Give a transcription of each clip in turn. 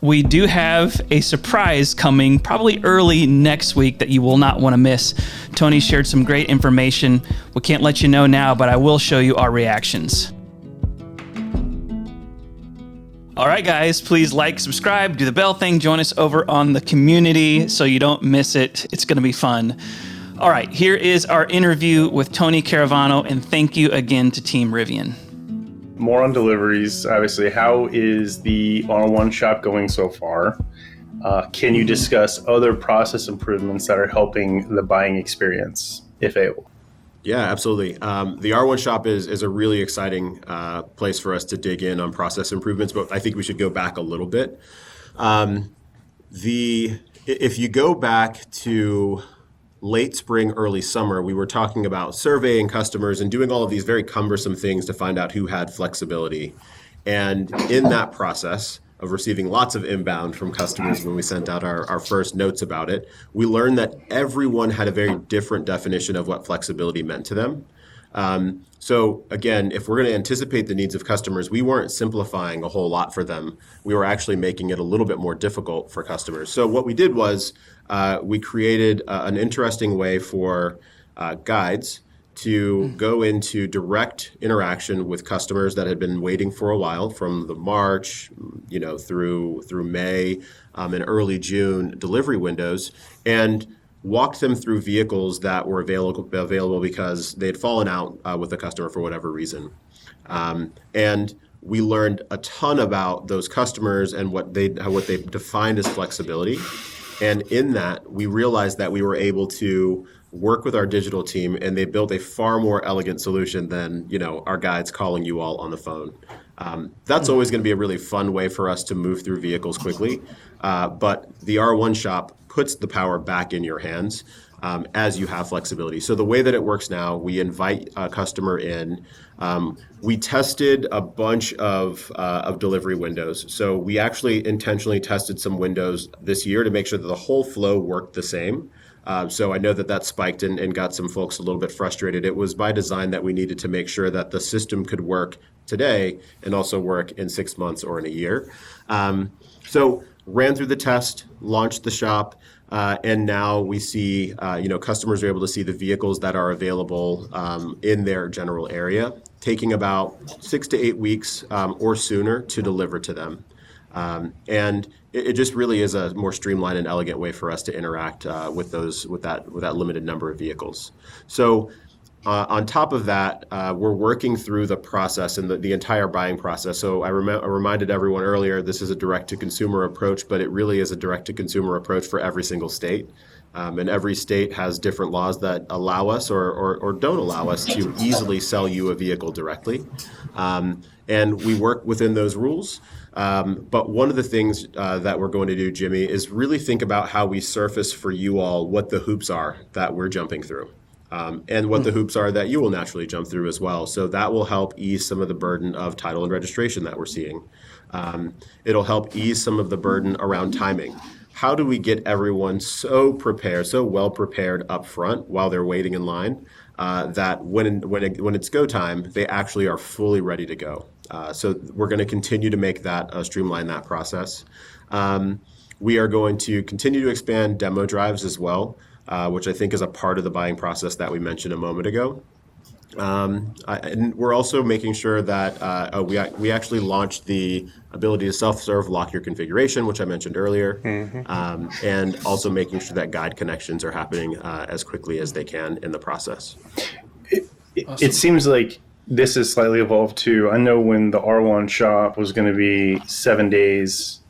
We do have a surprise coming probably early next week that you will not want to miss. Tony shared some great information. We can't let you know now, but I will show you our reactions. All right, guys, please like, subscribe, do the bell thing, join us over on the community so you don't miss it. It's going to be fun. All right, here is our interview with Tony Caravano, and thank you again to Team Rivian. More on deliveries, obviously. How is the R1 shop going so far? Can you discuss other process improvements that are helping the buying experience, if able? Yeah, absolutely. The R1 shop is a really exciting place for us to dig in on process improvements, but I think we should go back a little bit. If you go back to late spring, early summer, we were talking about surveying customers and doing all of these very cumbersome things to find out who had flexibility. And in that process of receiving lots of inbound from customers when we sent out our first notes about it, we learned that everyone had a very different definition of what flexibility meant to them. So again, if we're going to anticipate the needs of customers, we weren't simplifying a whole lot for them. We were actually making it a little bit more difficult for customers. So what we did was we created an interesting way for guides to go into direct interaction with customers that had been waiting for a while, from the March, through May and early June delivery windows, and walked them through vehicles that were available because they had fallen out with the customer for whatever reason. And we learned a ton about those customers and what they defined as flexibility. And in that, we realized that we were able to work with our digital team, and they built a far more elegant solution than our guides calling you all on the phone. That's always going to be a really fun way for us to move through vehicles quickly. But the R1 shop puts the power back in your hands as you have flexibility. So the way that it works now, we invite a customer in. We tested a bunch of delivery windows. So we actually intentionally tested some windows this year to make sure that the whole flow worked the same. So I know that spiked and got some folks a little bit frustrated. It was by design that we needed to make sure that the system could work today and also work in 6 months or in a year. So ran through the test, launched the shop, and now we see, customers are able to see the vehicles that are available in their general area, taking about 6 to 8 weeks or sooner to deliver to them. And it just really is a more streamlined and elegant way for us to interact with that limited number of vehicles. So on top of that, we're working through the process and the entire buying process. So I reminded everyone earlier, this is a direct-to-consumer approach, but it really is a direct-to-consumer approach for every single state. And every state has different laws that allow us or don't allow us to easily sell you a vehicle directly. And we work within those rules. But one of the things that we're going to do, Jimmy, is really think about how we surface for you all what the hoops are that we're jumping through. And what the hoops are that you will naturally jump through as well. So that will help ease some of the burden of title and registration that we're seeing. It'll help ease some of the burden around timing. How do we get everyone so well prepared up front while they're waiting in line, that when it's go time, they actually are fully ready to go? So we're going to continue to make that streamline that process. We are going to continue to expand demo drives as well, which I think is a part of the buying process that we mentioned a moment ago. And we're also making sure that we actually launched the ability to self-serve lock your configuration, which I mentioned earlier, and also making sure that guide connections are happening as quickly as they can in the process. It seems like this is slightly evolved too. I know when the R1 shop was going to be 7 days,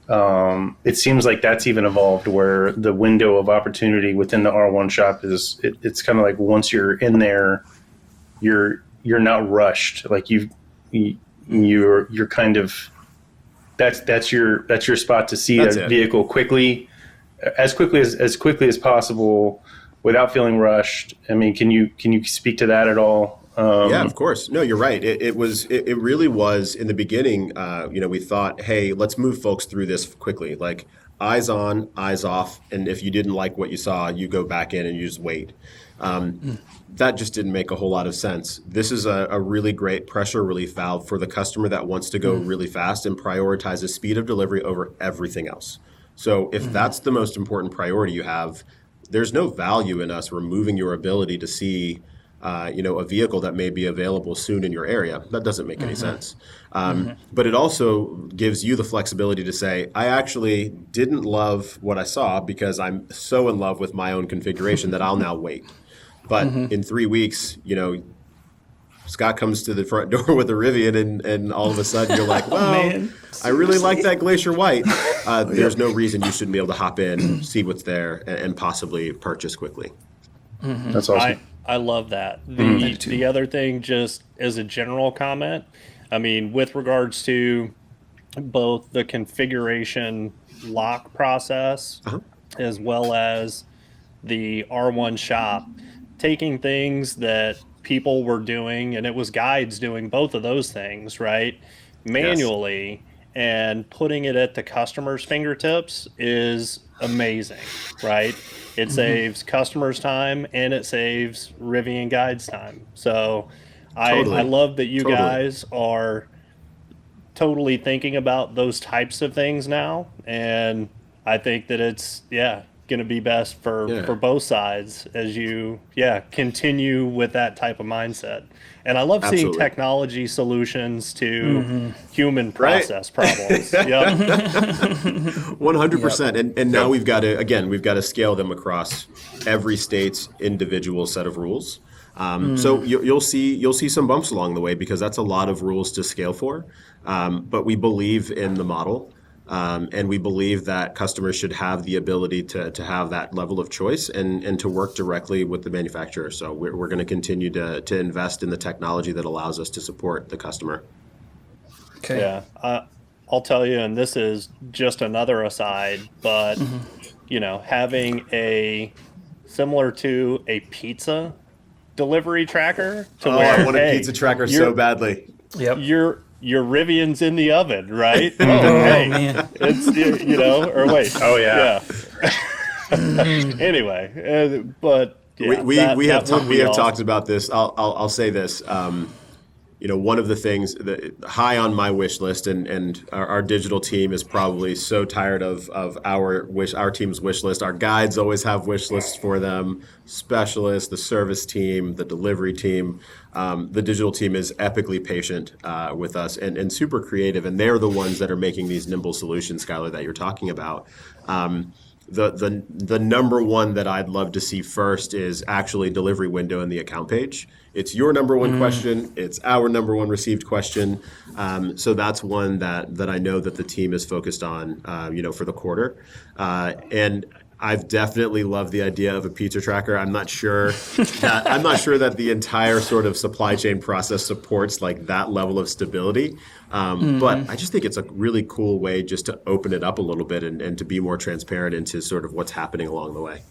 it seems like that's even evolved, where the window of opportunity within the R1 shop is it's kind of like once you're in there, you're not rushed. Like you're kind of that's your spot to see a vehicle quickly as quickly as possible without feeling rushed. I mean, can you speak to that at all? Yeah, of course. No, you're right. It really was in the beginning. We thought, hey, let's move folks through this quickly. Like eyes on, eyes off, and if you didn't like what you saw, you go back in and you just wait. That just didn't make a whole lot of sense. This is a really great pressure relief valve for the customer that wants to go really fast and prioritizes speed of delivery over everything else. So if that's the most important priority you have, there's no value in us removing your ability to see a vehicle that may be available soon in your area. That doesn't make any sense. But it also gives you the flexibility to say, I actually didn't love what I saw because I'm so in love with my own configuration that I'll now wait. But in 3 weeks, Scott comes to the front door with a Rivian, and all of a sudden you're like, well, I really like that Glacier White. There's no reason you shouldn't be able to hop in, see what's there, and possibly purchase quickly. That's awesome. I love that. The other thing, just as a general comment, I mean, with regards to both the configuration lock process as well as the R1 shop, taking things that people were doing, and it was guides doing both of those things, right, manually, and putting it at the customer's fingertips is amazing, right? It saves customers time and it saves Rivian guides time. So I love that you guys are totally thinking about those types of things now, and I think that it's going to be best for both sides as you continue with that type of mindset. And I love seeing technology solutions to human process problems. 100%. And now we've got to scale them across every state's individual set of rules. So you'll see some bumps along the way because that's a lot of rules to scale for. But we believe in the model. And we believe that customers should have the ability to have that level of choice and to work directly with the manufacturer. So we're going to continue to invest in the technology that allows us to support the customer. Okay. Yeah. I'll tell you, and this is just another aside, but, having similar to a pizza delivery tracker to where, I want a pizza tracker so badly. Yep. Your Rivian's in the oven, right? Man. It's, or wait. Oh, yeah. Anyway, but we have talked about this. I'll say this. One of the things that high on my wish list, and our digital team is probably so tired of our team's wish list. Our guides always have wish lists for them. Specialists, the service team, the delivery team. The digital team is epically patient with us and super creative, and they're the ones that are making these nimble solutions, Skylar, that you're talking about. The number one that I'd love to see first is actually delivery window in the account page. It's your number one question. It's our number one received question. So that's one that I know that the team is focused on, for the quarter. And I've definitely loved the idea of a pizza tracker. I'm not sure that the entire sort of supply chain process supports like that level of stability. But I just think it's a really cool way just to open it up a little bit and to be more transparent into sort of what's happening along the way.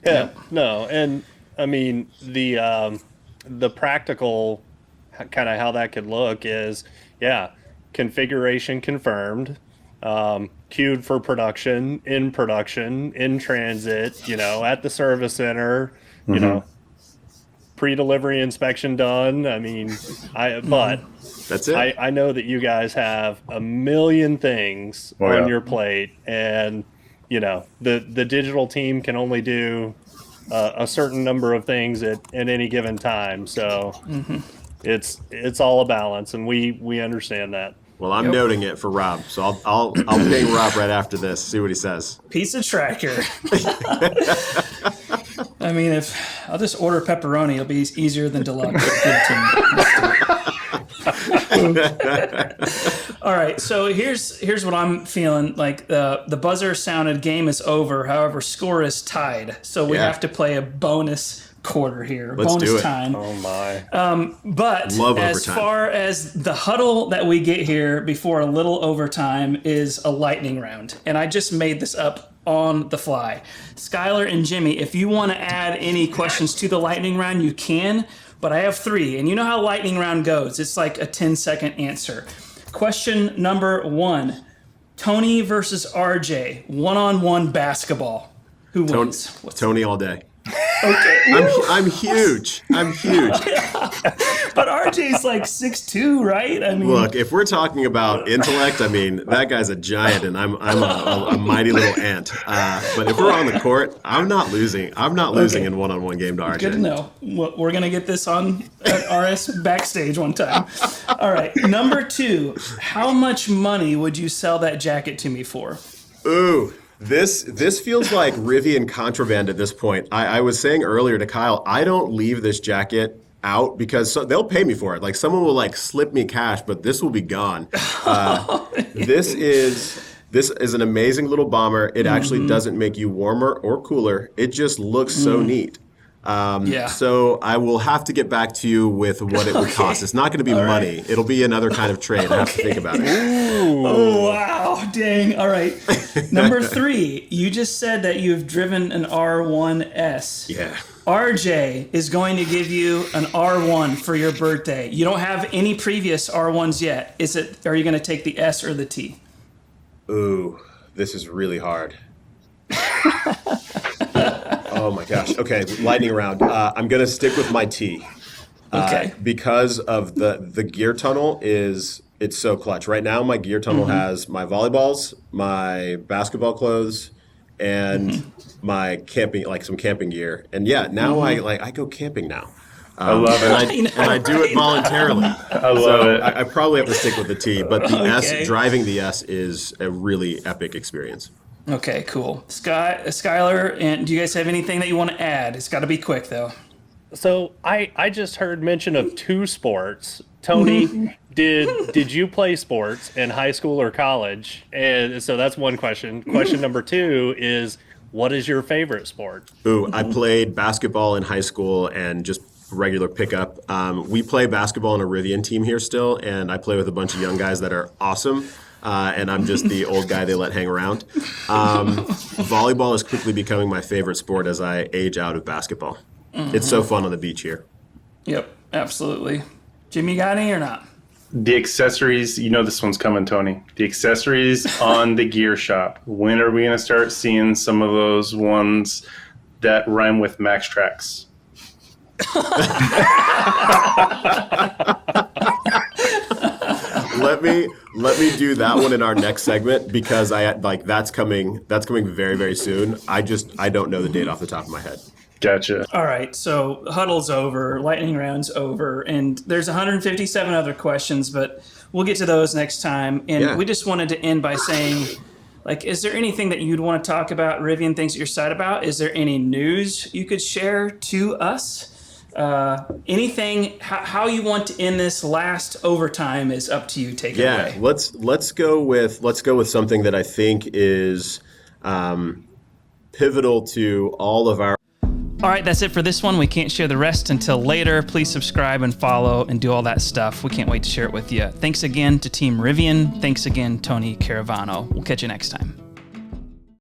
Yeah, no, and I mean the practical kind of how that could look is configuration confirmed. Queued for production, in transit, at the service center, pre-delivery inspection done. I mean, but that's it. I know that you guys have a million things on your plate, and the digital team can only do a certain number of things at any given time. So it's all a balance, and we understand that. Well, I'm noting it for Rob, so I'll ping Rob right after this. See what he says. Pizza tracker. I mean, if I'll just order pepperoni, it'll be easier than deluxe. All right, so here's what I'm feeling. Like the buzzer sounded, game is over. However, score is tied, so we have to play a bonus quarter here. Let's bonus do it. time. Oh my. But Love as overtime. far as the huddle that we get here before a little overtime is a lightning round, and I just made this up on the fly. Skylar and Jimmy, if you want to add any questions to the lightning round, you can, but I have 3, and you know how lightning round goes. It's like a 10-second answer. Question number 1, Tony versus RJ, one-on-one basketball. Who wins? Tony all day. Okay. I'm huge. I'm huge. But RJ's like 6'2", right? I mean, Look, if we're talking about intellect, I mean, that guy's a giant, and I'm a mighty little ant. But if we're on the court, I'm not losing. I'm not losing in one-on-one game to RJ. good to know. We're going to get this on at RS backstage one time. All right. Number 2, how much money would you sell that jacket to me for? Ooh, this feels like Rivian contraband at this point. I was saying earlier to Kyle, I don't leave this jacket out because they'll pay me for it. Like someone will like slip me cash, but this will be gone. This is an amazing little bomber. It actually doesn't make you warmer or cooler. It just looks so neat. So I will have to get back to you with what it would cost. It's not going to be money. Right. It'll be another kind of trade. I have to think about it. Ooh. Oh, wow. Dang. All right. Number 3, you just said that you've driven an R1S. Yeah. RJ is going to give you an R1 for your birthday. You don't have any previous R1s yet. Are you going to take the S or the T? Ooh, this is really hard. Oh my gosh. Okay, lightning round. I'm gonna stick with my T. Okay. Because of the gear tunnel it's so clutch. Right now, my gear tunnel has my volleyballs, my basketball clothes, and my camping, like some camping gear. And yeah, now I go camping now. I love it. And I do it voluntarily. I love it. I probably have to stick with the T, but the S, driving the S is a really epic experience. Okay, cool. Skylar, and do you guys have anything that you want to add? It's got to be quick, though. So I just heard mention of 2 sports. Tony, did you play sports in high school or college? And so that's one question. Question number 2 is, what is your favorite sport? Ooh, I played basketball in high school and just regular pickup. We play basketball on a Rivian team here still, and I play with a bunch of young guys that are awesome. And I'm just the old guy they let hang around. Volleyball is quickly becoming my favorite sport as I age out of basketball. It's so fun on the beach here. Yep, absolutely. Jimmy, got any or not? The accessories, you know this one's coming, Tony. The accessories on the gear shop. When are we going to start seeing some of those ones that rhyme with Max Tracks? Let me do that one in our next segment because that's coming very, very soon. I don't know the date off the top of my head. Gotcha. All right, so huddle's over, lightning round's over, and there's 157 other questions, but we'll get to those next time. And we just wanted to end by saying, like, is there anything that you'd want to talk about, Rivian, things that you're excited about? Is there any news you could share to us? Anything, how you want to end this last overtime is up to you. Take it away. Let's go with something that I think is pivotal to all of our. All right, that's it for this one. We can't share the rest until later. Please subscribe and follow and do all that stuff. We can't wait to share it with you. Thanks again to Team Rivian. Thanks again, Tony Caravano. We'll catch you next time.